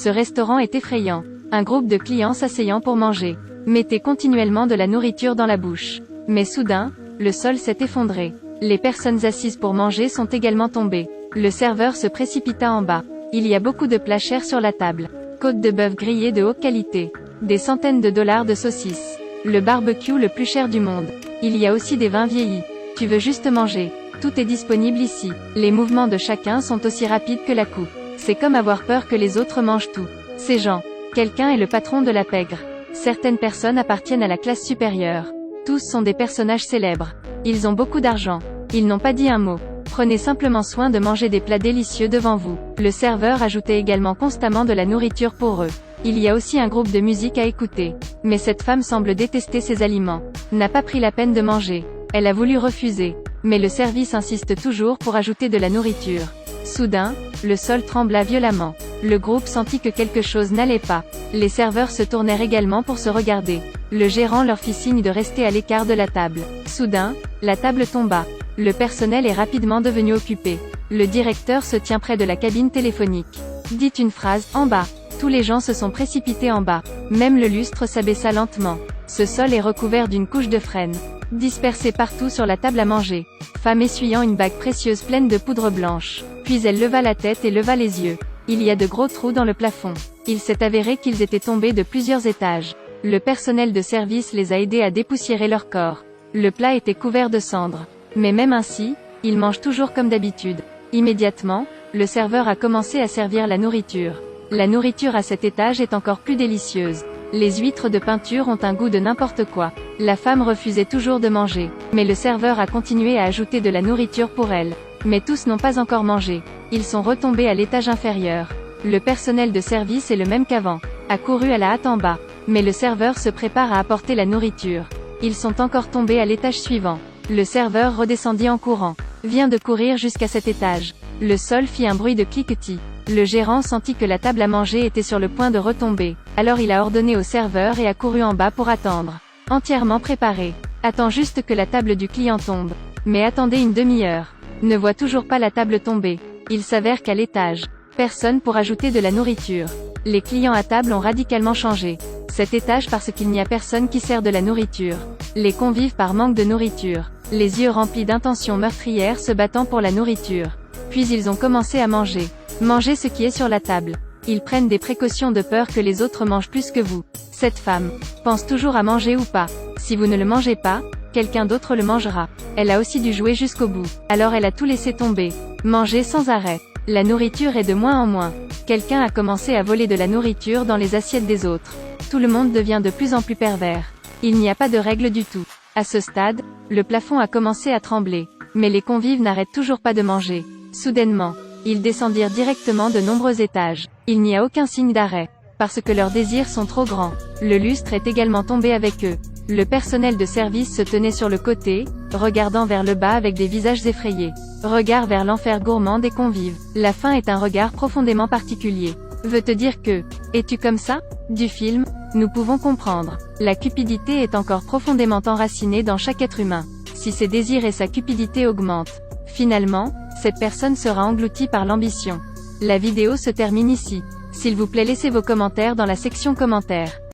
Ce restaurant est effrayant. Un groupe de clients s'asseyant pour manger. Mettez continuellement de la nourriture dans la bouche. Mais soudain, le sol s'est effondré. Les personnes assises pour manger sont également tombées. Le serveur se précipita en bas. Il y a beaucoup de plats chers sur la table. Côte de bœuf grillée de haute qualité. Des centaines de dollars de saucisses. Le barbecue le plus cher du monde. Il y a aussi des vins vieillis. Tu veux juste manger. Tout est disponible ici. Les mouvements de chacun sont aussi rapides que la coupe. C'est comme avoir peur que les autres mangent tout. Ces gens. Quelqu'un est le patron de la pègre. Certaines personnes appartiennent à la classe supérieure. Tous sont des personnages célèbres. Ils ont beaucoup d'argent. Ils n'ont pas dit un mot. Prenez simplement soin de manger des plats délicieux devant vous. Le serveur ajoutait également constamment de la nourriture pour eux. Il y a aussi un groupe de musique à écouter. Mais cette femme semble détester ces aliments. N'a pas pris la peine de manger. Elle a voulu refuser. Mais le service insiste toujours pour ajouter de la nourriture. Soudain, le sol trembla violemment. Le groupe sentit que quelque chose n'allait pas. Les serveurs se tournèrent également pour se regarder. Le gérant leur fit signe de rester à l'écart de la table. Soudain, la table tomba. Le personnel est rapidement devenu occupé. Le directeur se tient près de la cabine téléphonique. Dit une phrase, en bas. Tous les gens se sont précipités en bas. Même le lustre s'abaissa lentement. Ce sol est recouvert d'une couche de frêne. Dispersée partout sur la table à manger. Femme essuyant une bague précieuse pleine de poudre blanche. Puis elle leva la tête et leva les yeux. Il y a de gros trous dans le plafond. Il s'est avéré qu'ils étaient tombés de plusieurs étages. Le personnel de service les a aidés à dépoussiérer leur corps. Le plat était couvert de cendres. Mais même ainsi, ils mangent toujours comme d'habitude. Immédiatement, le serveur a commencé à servir la nourriture. La nourriture à cet étage est encore plus délicieuse. Les huîtres de peinture ont un goût de n'importe quoi. La femme refusait toujours de manger. Mais le serveur a continué à ajouter de la nourriture pour elle. Mais tous n'ont pas encore mangé. Ils sont retombés à l'étage inférieur. Le personnel de service est le même qu'avant. A couru à la hâte en bas. Mais le serveur se prépare à apporter la nourriture. Ils sont encore tombés à l'étage suivant. Le serveur redescendit en courant. Vient de courir jusqu'à cet étage. Le sol fit un bruit de cliquetis. Le gérant sentit que la table à manger était sur le point de retomber. Alors il a ordonné au serveur et a couru en bas pour attendre. Entièrement préparé. Attends juste que la table du client tombe. Mais attendez une demi-heure. Ne voit toujours pas la table tomber. Il s'avère qu'à l'étage, personne pour ajouter de la nourriture. Les clients à table ont radicalement changé. Cet étage parce qu'il n'y a personne qui sert de la nourriture. Les convives par manque de nourriture. Les yeux remplis d'intentions meurtrières se battant pour la nourriture. Puis ils ont commencé à manger. Manger ce qui est sur la table. Ils prennent des précautions de peur que les autres mangent plus que vous. Cette femme pense toujours à manger ou pas. Si vous ne le mangez pas, quelqu'un d'autre le mangera. Elle a aussi dû jouer jusqu'au bout. Alors elle a tout laissé tomber. Manger sans arrêt. La nourriture est de moins en moins. Quelqu'un a commencé à voler de la nourriture dans les assiettes des autres. Tout le monde devient de plus en plus pervers. Il n'y a pas de règle du tout. À ce stade, le plafond a commencé à trembler. Mais les convives n'arrêtent toujours pas de manger. Soudainement, ils descendirent directement de nombreux étages. Il n'y a aucun signe d'arrêt. Parce que leurs désirs sont trop grands. Le lustre est également tombé avec eux. Le personnel de service se tenait sur le côté, regardant vers le bas avec des visages effrayés. Regard vers l'enfer gourmand des convives. La faim est un regard profondément particulier. Veut te dire que, es-tu comme ça? Du film, nous pouvons comprendre. La cupidité est encore profondément enracinée dans chaque être humain. Si ses désirs et sa cupidité augmentent, finalement, cette personne sera engloutie par l'ambition. La vidéo se termine ici. S'il vous plaît, laissez vos commentaires dans la section commentaires.